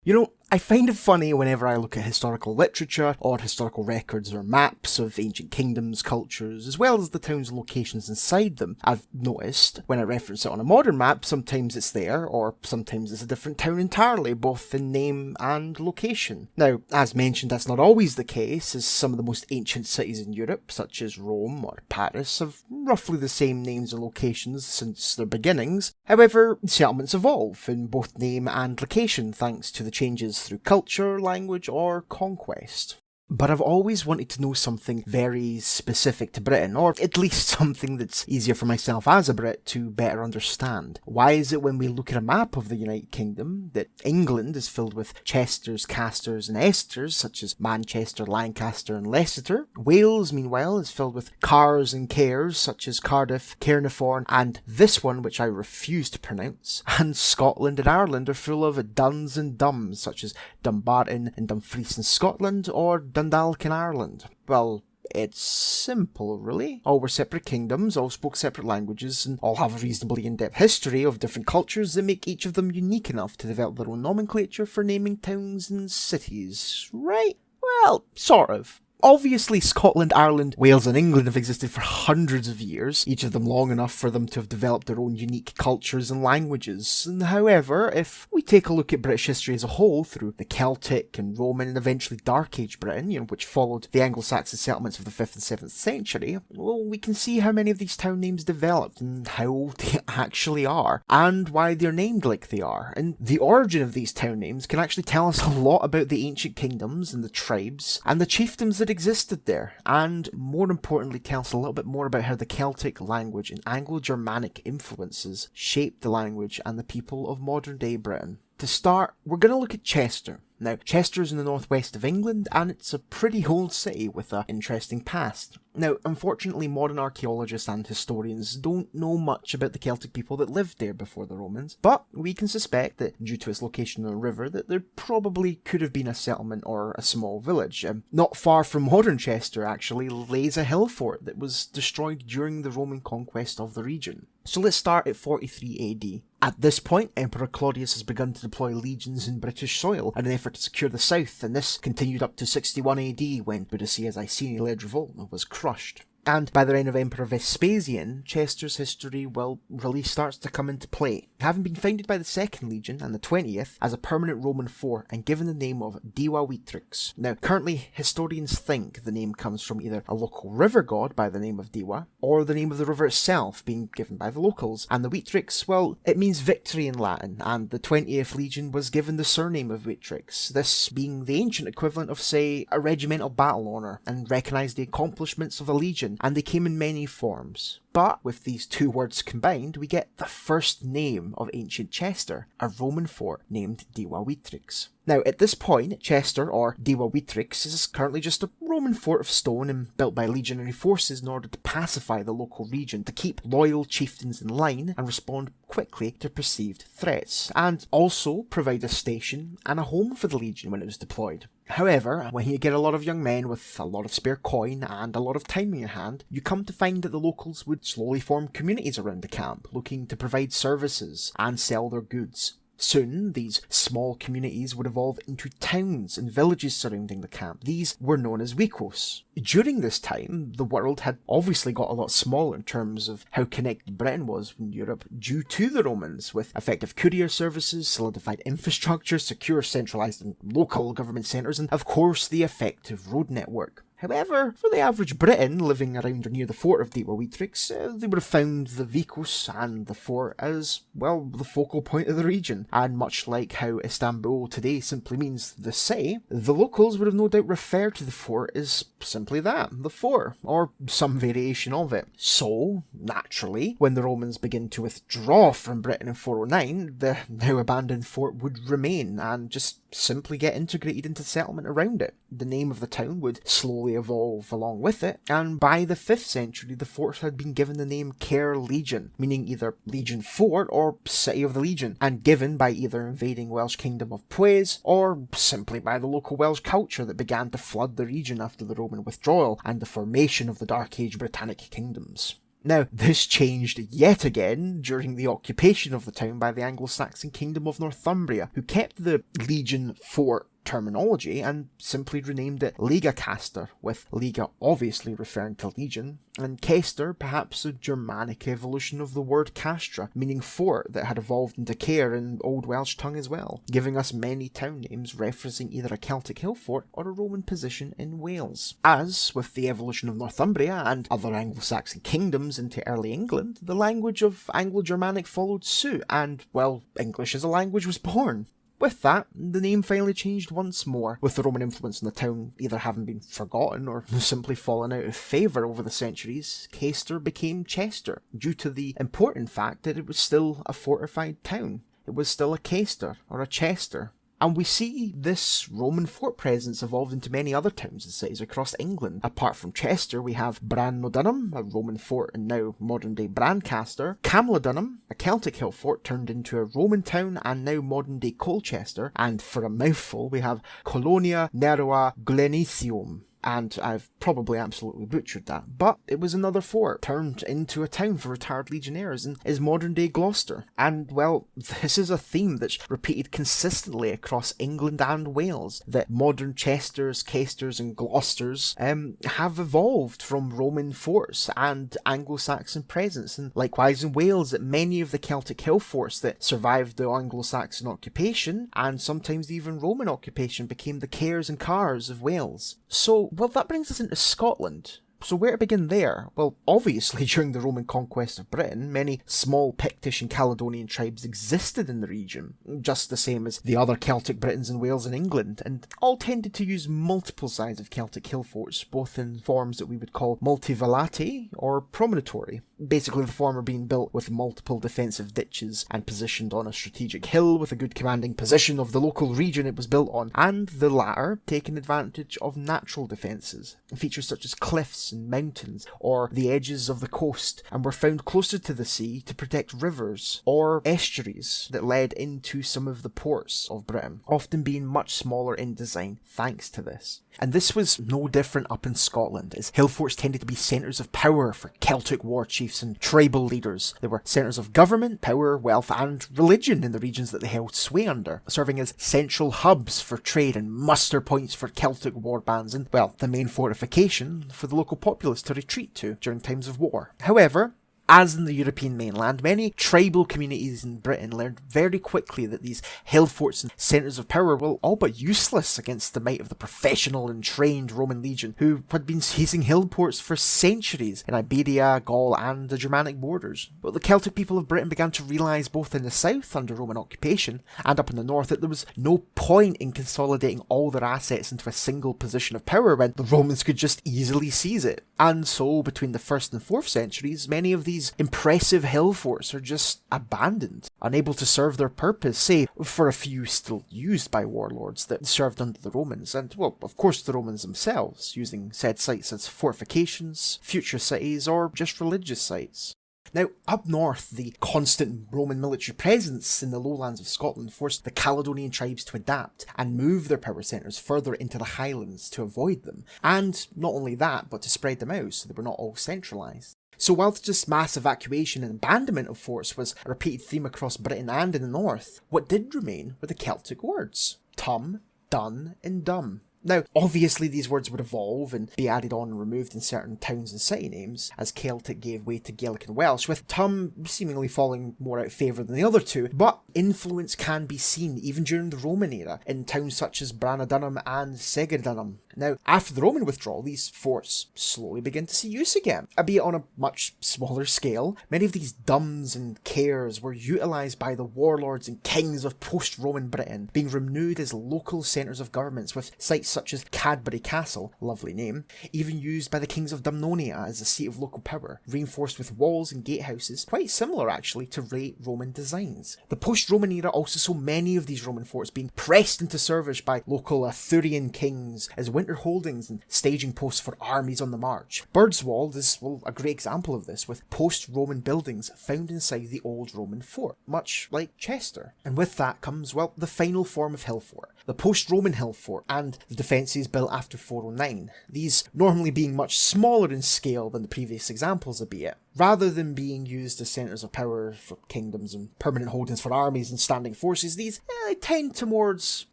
You know, I find it funny whenever I look at historical literature or historical records or maps of ancient kingdoms, cultures, as well as the towns and locations inside them. I've noticed when I reference it on a modern map, sometimes it's there, or sometimes it's a different town entirely, both in name and location. Now, as mentioned, that's not always the case, as some of the most ancient cities in Europe, such as Rome or Paris, have roughly the same names and locations since their beginnings. However, settlements evolve in both name and location thanks to the changes through culture, language, or conquest. But I've always wanted to know something very specific to Britain, or at least something that's easier for myself as a Brit to better understand. Why is it when we look at a map of the United Kingdom that England is filled with Chesters, Casters and Esters, such as Manchester, Lancaster and Leicester? Wales, meanwhile, is filled with Cars and Cares, such as Cardiff, Caernarfon, and this one, which I refuse to pronounce. And Scotland and Ireland are full of Duns and Dums, such as Dumbarton and Dumfries in Scotland, or Dundalk in Ireland. Well, it's simple, really. All were separate kingdoms, all spoke separate languages, and all have a reasonably in-depth history of different cultures that make each of them unique enough to develop their own nomenclature for naming towns and cities, right? Well, sort of. Obviously, Scotland, Ireland, Wales and England have existed for hundreds of years, each of them long enough for them to have developed their own unique cultures and languages. And however, if we take a look at British history as a whole through the Celtic and Roman and eventually Dark Age Britain, which followed the Anglo-Saxon settlements of the 5th and 7th century, well, we can see how many of these town names developed and how old they actually are, and why they're named like they are. And the origin of these town names can actually tell us a lot about the ancient kingdoms and the tribes and the chiefdoms that existed there, and more importantly tell us a little bit more about how the Celtic language and Anglo-Germanic influences shaped the language and the people of modern day Britain. To start, we're going to look at Chester. Now, Chester is in the northwest of England, and it's a pretty old city with an interesting past. Now, unfortunately, modern archaeologists and historians don't know much about the Celtic people that lived there before the Romans, but we can suspect that due to its location on a river, that there probably could have been a settlement or a small village. Not far from modern Chester, actually, lays a hill fort that was destroyed during the Roman conquest of the region. So let's start at 43 AD. At this point, Emperor Claudius has begun to deploy legions in British soil in an effort to secure the south, and this continued up to 61 AD when Boadicea's Iceni-led revolt was crushed. And by the reign of Emperor Vespasian, Chester's history, really starts to come into play, having been founded by the 2nd Legion and the 20th as a permanent Roman fort and given the name of Diva Vitrix. Now, currently, historians think the name comes from either a local river god by the name of Diva, or the name of the river itself being given by the locals, and the Vitrix, well, it means victory in Latin, and the 20th Legion was given the surname of Vitrix, this being the ancient equivalent of, say, a regimental battle honour, and recognised the accomplishments of the Legion, and they came in many forms. But with these two words combined, we get the first name of ancient Chester, a Roman fort named Diva Vitrix. Now, at this point, Chester, or Diva Vitrix, is currently just a Roman fort of stone and built by legionary forces in order to pacify the local region, to keep loyal chieftains in line and respond quickly to perceived threats, and also provide a station and a home for the legion when it was deployed. However, when you get a lot of young men with a lot of spare coin and a lot of time in your hand, you come to find that the locals would slowly form communities around the camp, looking to provide services and sell their goods. Soon, these small communities would evolve into towns and villages surrounding the camp. These were known as vicus. During this time, the world had obviously got a lot smaller in terms of how connected Britain was in Europe due to the Romans, with effective courier services, solidified infrastructure, secure centralised and local government centres, and of course the effective road network. However, for the average Briton living around or near the fort of Diva Vitrix, they would have found the vicus and the fort as, well, the focal point of the region. And much like how Istanbul today simply means the city, the locals would have no doubt referred to the fort as simply that, the fort, or some variation of it. So, naturally, when the Romans begin to withdraw from Britain in 409, the now abandoned fort would remain and just simply get integrated into the settlement around it. The name of the town would slowly evolve along with it, and by the 5th century the fort had been given the name Caer Legion, meaning either Legion Fort or City of the Legion, and given by either invading Welsh kingdom of Puez or simply by the local Welsh culture that began to flood the region after the Roman withdrawal and the formation of the Dark Age Britannic kingdoms. Now, this changed yet again during the occupation of the town by the Anglo-Saxon Kingdom of Northumbria, who kept the Legion Fort terminology and simply renamed it Lega Castor, with Lega obviously referring to Legion, and Caestor perhaps a Germanic evolution of the word castra, meaning fort, that had evolved into care in Old Welsh tongue as well, giving us many town names referencing either a Celtic hill fort or a Roman position in Wales. As with the evolution of Northumbria and other Anglo-Saxon kingdoms into early England, the language of Anglo-Germanic followed suit, and, well, English as a language was born. With that, the name finally changed once more, with the Roman influence in the town either having been forgotten or simply fallen out of favour over the centuries. Caestor became Chester, due to the important fact that it was still a fortified town. It was still a Caestor, or a Chester. And we see this Roman fort presence evolved into many other towns and cities across England. Apart from Chester, we have Bran-no-Dunham, a Roman fort and now modern-day Brancaster, Camla-Dunham, a Celtic hill fort turned into a Roman town and now modern-day Colchester, and for a mouthful we have Colonia Nerva Glenicium. And I've probably absolutely butchered that, but it was another fort turned into a town for retired legionnaires and is modern-day Gloucester. And, well, this is a theme that's repeated consistently across England and Wales, that modern Chesters, Caesters and Gloucesters have evolved from Roman forts and Anglo-Saxon presence, and likewise in Wales that many of the Celtic hill forts that survived the Anglo-Saxon occupation, and sometimes even Roman occupation, became the cares and cars of Wales. So, well, that brings us into Scotland. So where to begin there? Well, obviously during the Roman conquest of Britain, many small Pictish and Caledonian tribes existed in the region, just the same as the other Celtic Britons in Wales and England, and all tended to use multiple sides of Celtic hill forts, both in forms that we would call multivallate or promontory. Basically the former being built with multiple defensive ditches and positioned on a strategic hill with a good commanding position of the local region it was built on, and the latter taking advantage of natural defences, features such as cliffs and mountains or the edges of the coast, and were found closer to the sea to protect rivers or estuaries that led into some of the ports of Britain, often being much smaller in design thanks to this. And this was no different up in Scotland, as hill forts tended to be centres of power for Celtic war chiefs and tribal leaders. They were centres of government, power, wealth and religion in the regions that they held sway under, serving as central hubs for trade and muster points for Celtic war bands and, well, the main fortification for the local populace to retreat to during times of war. However, as in the European mainland, many tribal communities in Britain learned very quickly that these hill forts and centres of power were all but useless against the might of the professional and trained Roman legion, who had been seizing hill forts for centuries in Iberia, Gaul and the Germanic borders. But the Celtic people of Britain began to realise both in the south under Roman occupation and up in the north that there was no point in consolidating all their assets into a single position of power when the Romans could just easily seize it. And so, between the 1st and 4th centuries, many of these impressive hill forts are just abandoned, unable to serve their purpose, say, for a few still used by warlords that served under the Romans, and, well, of course the Romans themselves, using said sites as fortifications, future cities, or just religious sites. Now, up north, the constant Roman military presence in the lowlands of Scotland forced the Caledonian tribes to adapt and move their power centres further into the highlands to avoid them, and not only that, but to spread them out so they were not all centralised. So whilst just mass evacuation and abandonment of forts was a repeated theme across Britain and in the north, what did remain were the Celtic words tum, dun and dum. Now, obviously these words would evolve and be added on and removed in certain towns and city names, as Celtic gave way to Gaelic and Welsh, with tum seemingly falling more out of favour than the other two, but influence can be seen even during the Roman era in towns such as Branna-Dunham and Segedunham. Now, after the Roman withdrawal, these forts slowly begin to see use again, albeit on a much smaller scale. Many of these dums and cares were utilised by the warlords and kings of post-Roman Britain, being renewed as local centres of governments, with sites such as Cadbury Castle, lovely name, even used by the kings of Dumnonia as a seat of local power, reinforced with walls and gatehouses, quite similar actually to late Roman designs. The post-Roman era also saw many of these Roman forts being pressed into service by local Arthurian kings as winter holdings and staging posts for armies on the march. Birdswald is, well, a great example of this, with post-Roman buildings found inside the old Roman fort, much like Chester. And with that comes, well, the final form of hill fort, the post-Roman hill fort, and the defences built after 409, these normally being much smaller in scale than the previous examples albeit. Rather than being used as centres of power for kingdoms and permanent holdings for armies and standing forces, these tend towards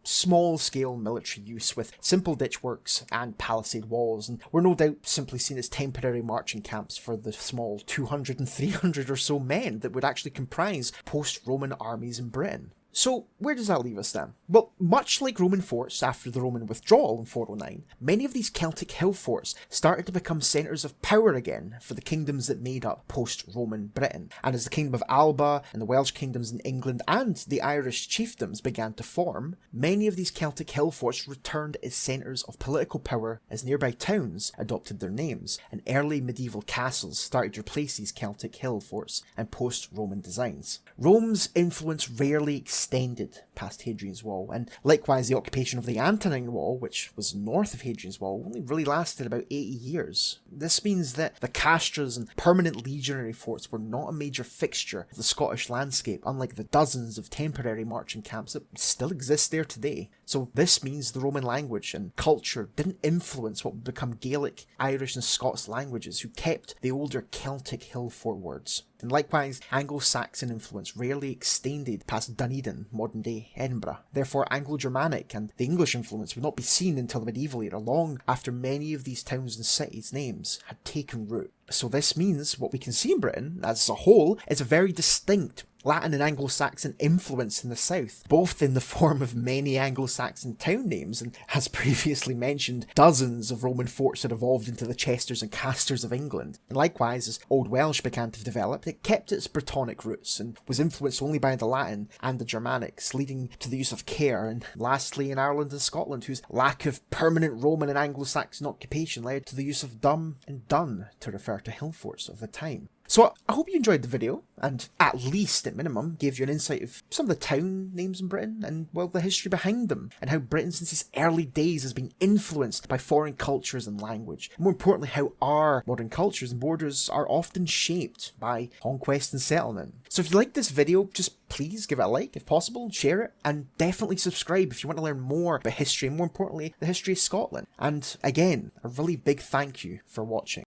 small-scale military use with simple ditchworks and palisade walls, and were no doubt simply seen as temporary marching camps for the small 200 and 300 or so men that would actually comprise post-Roman armies in Britain. So where does that leave us then? Well, much like Roman forts after the Roman withdrawal in 409, many of these Celtic hill forts started to become centres of power again for the kingdoms that made up post-Roman Britain. And as the Kingdom of Alba and the Welsh kingdoms in England and the Irish chiefdoms began to form, many of these Celtic hill forts returned as centres of political power as nearby towns adopted their names, and early medieval castles started to replace these Celtic hill forts and post-Roman designs. Rome's influence rarely extended past Hadrian's Wall, and likewise the occupation of the Antonine Wall, which was north of Hadrian's Wall, only really lasted about 80 years. This means that the castras and permanent legionary forts were not a major fixture of the Scottish landscape, unlike the dozens of temporary marching camps that still exist there today. So this means the Roman language and culture didn't influence what would become Gaelic, Irish and Scots languages, who kept the older Celtic hill fort words. And likewise, Anglo-Saxon influence rarely extended past Dunedin, modern-day Edinburgh. Therefore, Anglo-Germanic and the English influence would not be seen until the medieval era, long after many of these towns and cities' names had taken root. So this means what we can see in Britain, as a whole, is a very distinct Latin and Anglo-Saxon influence in the south, both in the form of many Anglo-Saxon town names, and as previously mentioned, dozens of Roman forts had evolved into the Chesters and Casters of England. And likewise, as Old Welsh began to develop, it kept its Brittonic roots and was influenced only by the Latin and the Germanics, leading to the use of care. And lastly, in Ireland and Scotland, whose lack of permanent Roman and Anglo-Saxon occupation led to the use of dum and dun to refer to hill forts of the time. So I hope you enjoyed the video, and at least at minimum gave you an insight of some of the town names in Britain and, well, the history behind them, and how Britain since its early days has been influenced by foreign cultures and language. And more importantly, how our modern cultures and borders are often shaped by conquest and settlement. So if you like this video, just please give it a like if possible, share it, and definitely subscribe if you want to learn more about history, and more importantly, the history of Scotland. And again, a really big thank you for watching.